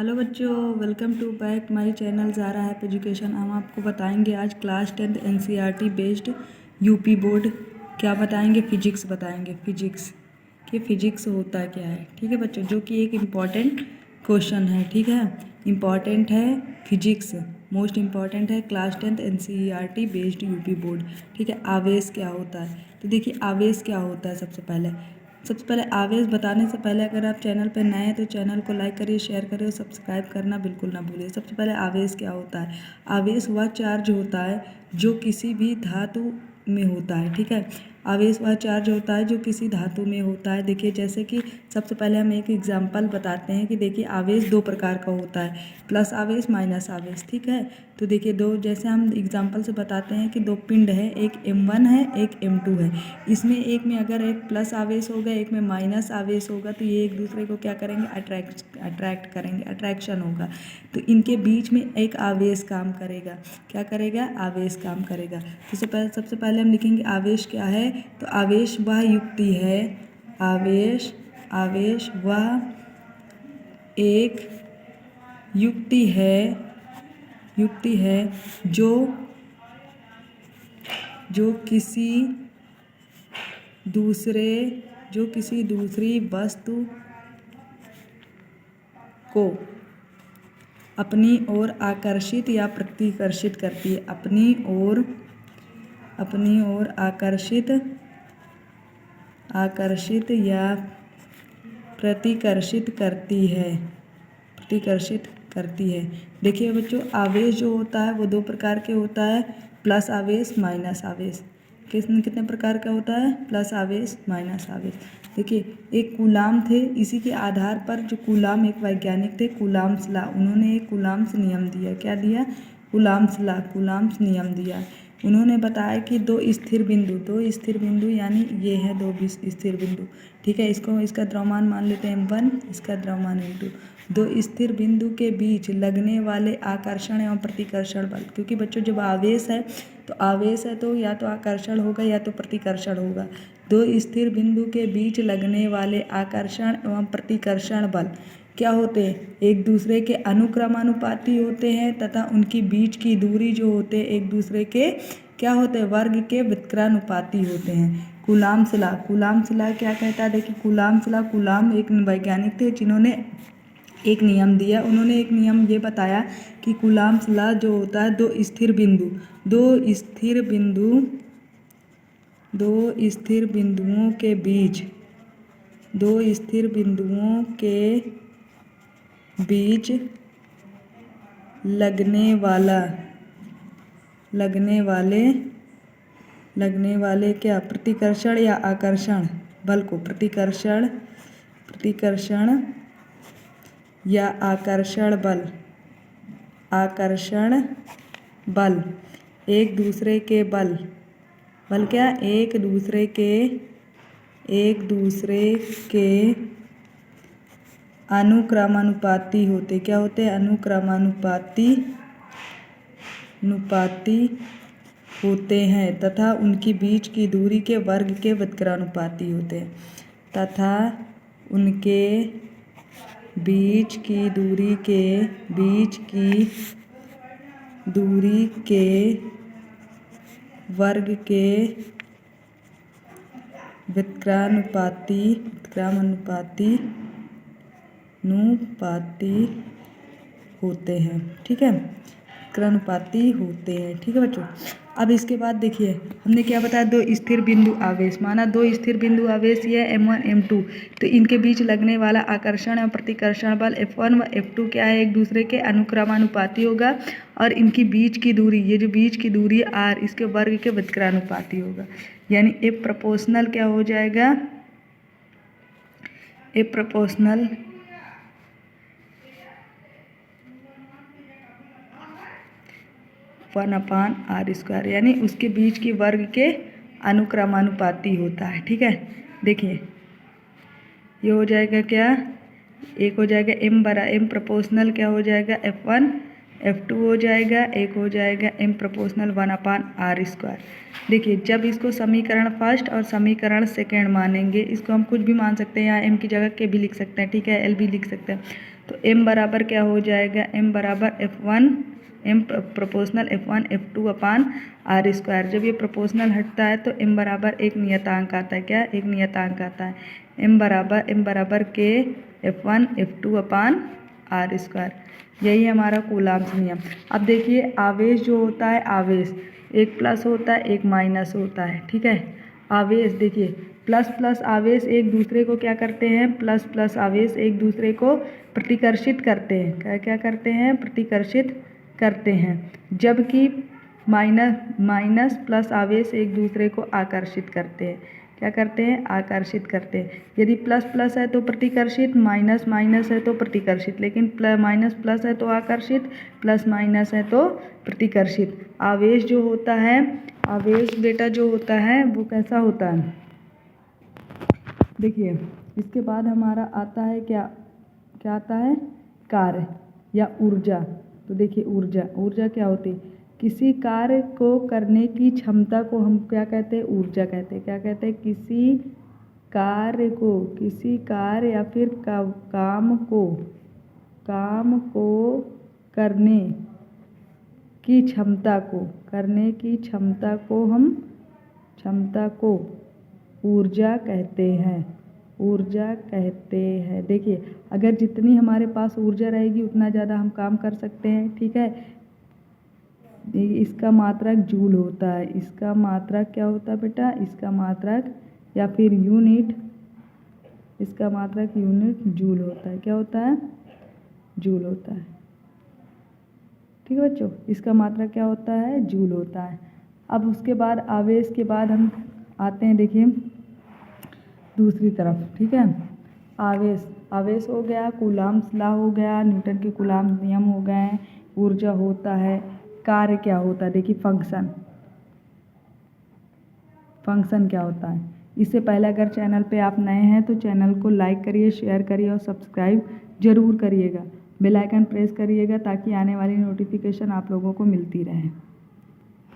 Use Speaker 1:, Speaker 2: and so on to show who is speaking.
Speaker 1: Hello बच्चों, welcome to back my channel Zara Hap education. हम आपको बताएंगे आज class 10th NCERT based UP board. क्या बताएंगे? फिजिक्स बताएंगे। फिजिक्स कि फिजिक्स होता क्या है। ठीक है बच्चों, जो कि एक इम्पॉर्टेंट क्वेश्चन है। ठीक है, इम्पॉर्टेंट है फिजिक्स, मोस्ट इम्पॉर्टेंट है class 10th NCERT based UP board. ठीक है, आवेश क्या होता है? तो देखिए आवेश क्या होता है। सबसे पहले आवेश बताने से पहले अगर आप चैनल पर नए हैं तो चैनल को लाइक करिए, शेयर करिए और सब्सक्राइब करना बिल्कुल ना भूलिए। सबसे पहले आवेश क्या होता है? आवेश वह चार्ज होता है जो किसी भी धातु में होता है। ठीक है, आवेश वह चार्ज होता है जो किसी धातु में होता है। देखिए जैसे कि सबसे पहले हम एक एग्जाम्पल बताते हैं कि देखिए आवेश दो प्रकार का होता है, प्लस आवेश माइनस आवेश। ठीक है, तो देखिए दो, जैसे हम एग्जाम्पल से बताते हैं कि दो पिंड है, एक M1 है एक M2 है। इसमें एक में अगर एक प्लस आवेश होगा, एक में माइनस आवेश होगा, तो ये एक दूसरे को क्या करेंगे? अट्रैक्ट करेंगे, अट्रैक्शन होगा। तो इनके बीच में एक आवेश काम करेगा। क्या करेगा? आवेश काम करेगा। तो सबसे पहले हम लिखेंगे आवेश क्या है। तो आवेश वह युक्ति है, आवेश वह एक युक्ति है जो किसी दूसरी वस्तु को अपनी ओर आकर्षित या प्रतिकर्षित करती है। अपनी ओर आकर्षित या प्रतिकर्षित करती है। देखिए बच्चों, आवेश जो होता है वो दो प्रकार के होता है, प्लस आवेश माइनस आवेश। कितने प्रकार का होता है? प्लस आवेश माइनस आवेश। देखिए एक कूलाम थे, इसी के आधार पर जो कूलाम एक वैज्ञानिक थे, कूलाम्स लॉ, उन्होंने एक कूलाम्स नियम दिया। क्या दिया? कूलाम्स नियम दिया। उन्होंने बताया कि दो स्थिर बिंदु यानी ये है दो स्थिर बिंदु। ठीक है, इसका द्रव्यमान मान लेते हैं M1, इसका द्रव्यमान M2। दो स्थिर बिंदु के बीच लगने वाले आकर्षण एवं प्रतिकर्षण बल, क्योंकि बच्चों जब आवेश है तो या तो आकर्षण होगा या तो प्रतिकर्षण होगा। दो स्थिर बिंदु के बीच लगने वाले आकर्षण एवं प्रतिकर्षण बल क्या होते हैं? एक दूसरे के अनुक्रमानुपाती होते हैं तथा उनकी बीच की दूरी जो होते हैं एक दूसरे के क्या होते हैं? वर्ग के व्युत्क्रमानुपाती होते हैं। कूलाम्स लॉ क्या कहता है? देखिए कूलाम एक वैज्ञानिक थे जिन्होंने एक नियम दिया। उन्होंने एक नियम ये बताया कि कूलाम्स लॉ जो होता है दो स्थिर बिंदुओं के बीच लगने वाले क्या? प्रतिकर्षण या आकर्षण बल को प्रतिकर्षण या आकर्षण बल एक दूसरे के अनुक्रमानुपाती होते। क्या होते हैं? अनुक्रमानुपाती होते हैं तथा उनकी बीच की दूरी के वर्ग के व्युत्क्रमानुपाती होते हैं। तथा उनके बीच की दूरी के वर्ग के व्युत्क्रमानुपाती होते हैं। ठीक है, व्युत्क्रमानुपाती होते हैं। ठीक है बच्चों, अब इसके बाद देखिए हमने क्या बताया? दो स्थिर बिंदु आवेश, माना दो स्थिर बिंदु आवेश ये M1 M2, तो इनके बीच लगने वाला आकर्षण और प्रतिकर्षण बल F1 व F2 क्या है? एक दूसरे के अनुक्रमानुपाती होगा और इनकी बीच की दूरी, ये जो बीच की दूरी है R, इसके वर्ग के व्युत्क्रमानुपाती होगा। यानी F प्रोपोर्शनल क्या हो जाएगा? F प्रोपोर्शनल 1/r², यानी उसके बीच की वर्ग के अनुक्रमानुपाती होता है। ठीक है, देखिए ये हो जाएगा क्या? एक हो जाएगा M प्रोपोर्शनल क्या हो जाएगा? F1 F2 हो जाएगा, एक हो जाएगा M प्रोपोर्शनल 1/r²। देखिए जब इसको समीकरण फर्स्ट और समीकरण सेकेंड मानेंगे, इसको हम कुछ भी मान सकते हैं, यहाँ M की जगह K भी लिख सकते हैं। ठीक है, L भी लिख सकते हैं। तो m बराबर क्या हो जाएगा, m बराबर F1 m proportional F1 F2 upon r square. जब ये प्रोपोर्शनल हटता है तो m बराबर एक नियतांक आता है, क्या, एक नियतांक आता है, m बराबर k F1 F2 upon r square. यही हमारा कूलाम्स नियम। अब देखिए आवेश जो होता है, आवेश एक प्लस होता है एक माइनस होता है, ठीक है। आवेश देखिए प्लस प्लस आवेश एक दूसरे को क्या करते हैं, प्लस प्लस आवेश एक दूसरे को प्रतिकर्षित करते हैं, क्या क्या करते हैं, प्रतिकर्षित करते हैं। जबकि माइनस प्लस आवेश एक दूसरे को आकर्षित करते हैं, क्या करते हैं, आकर्षित करते हैं। यदि प्लस प्लस है तो प्रतिकर्षित, माइनस माइनस है तो प्रतिकर्षित, लेकिन माइनस प्लस है तो आकर्षित, प्लस माइनस है तो प्रतिकर्षित। आवेश जो होता है, आवेश बेटा जो होता है वो कैसा होता है, देखिए इसके बाद हमारा आता है क्या, क्या आता है, कार्य या ऊर्जा। तो देखिए ऊर्जा क्या होती है, किसी कार्य को करने की क्षमता को हम क्या कहते हैं, ऊर्जा कहते हैं। क्या कहते हैं, किसी कार्य या फिर काम को करने की क्षमता को ऊर्जा कहते हैं, देखिए अगर जितनी हमारे पास ऊर्जा रहेगी उतना ज़्यादा हम काम कर सकते हैं, ठीक है। इसका मात्रक जूल होता है, इसका मात्रक क्या होता है बेटा, इसका मात्रक या फिर यूनिट, इसका मात्रक यूनिट जूल होता है, क्या होता है, जूल होता है, ठीक है बच्चों। इसका मात्रक क्या होता है, जूल होता है। अब उसके बाद आवेश के बाद हम आते हैं, देखिए दूसरी तरफ, ठीक है। आवेश हो गया, कूलाम्स लॉ हो गया, न्यूटन के कूलाम्स नियम हो गए, ऊर्जा होता है, कार्य क्या होता है, देखिए फंक्शन क्या होता है। इससे पहले अगर चैनल पे आप नए हैं तो चैनल को लाइक करिए, शेयर करिए और सब्सक्राइब जरूर करिएगा। बेल आइकन प्रेस करिएगा ताकि आने वाली नोटिफिकेशन आप लोगों को मिलती रहे।